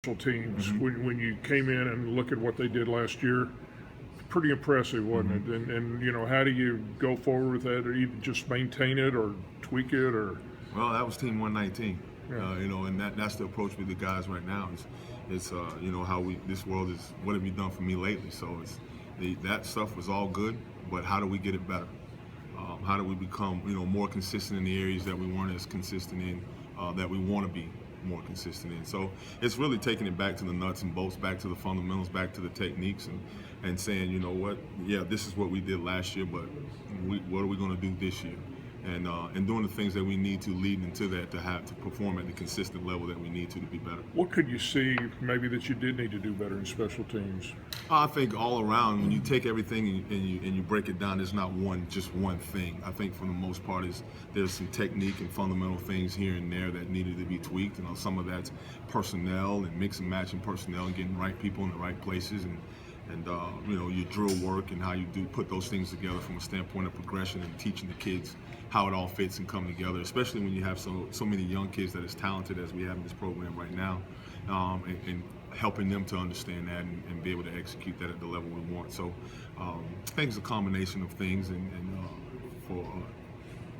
teams when you came in and look at what they did last year. Pretty impressive, wasn't it? And you know, how do you go forward with that, or either just maintain it or tweak it, or? Well, that was Team 119. Yeah. You know, and that's the approach with the guys right now. It's you know, how this world is. What have you done for me lately? So that stuff was all good, but how do we get it better? How do we become, you know, more consistent in the areas that we weren't as consistent in, that we want to be more consistent in? So it's really taking it back to the nuts and bolts, back to the fundamentals, back to the techniques, and saying, you know what, yeah, this is what we did last year, but what are we going to do this year? And doing the things that we need to lead into that to perform at the consistent level that we need to be better. What could you see maybe that you did need to do better in special teams? I think all around, when you take everything and you break it down, there's not just one thing. I think for the most part there's some technique and fundamental things here and there that needed to be tweaked. You know, some of that's personnel and mix and matching personnel and getting the right people in the right places, and you know, your drill work and how you put those things together from a standpoint of progression and teaching the kids how it all fits and come together, especially when you have so many young kids that is talented as we have in this program right now, and helping them to understand that and be able to execute that at the level we want. So I think it's a combination of things, and for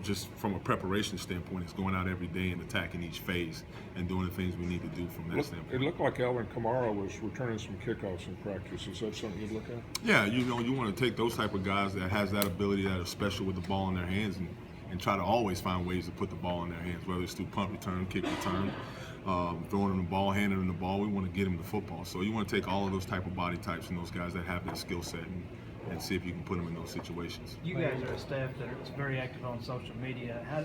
just from a preparation standpoint, it's going out every day and attacking each phase and doing the things we need to do from that standpoint. It looked like Alvin Kamara was returning some kickoffs in practice. Is that something you'd look at? Yeah, you know, you want to take those type of guys that has that ability, that are special with the ball in their hands, and try to always find ways to put the ball in their hands, whether it's through punt return, kick return, throwing them the ball, handing them the ball. We want to get them the football. So you want to take all of those type of body types and those guys that have that skill set and see if you can put them in those situations. You guys are a staff that is very active on social media. How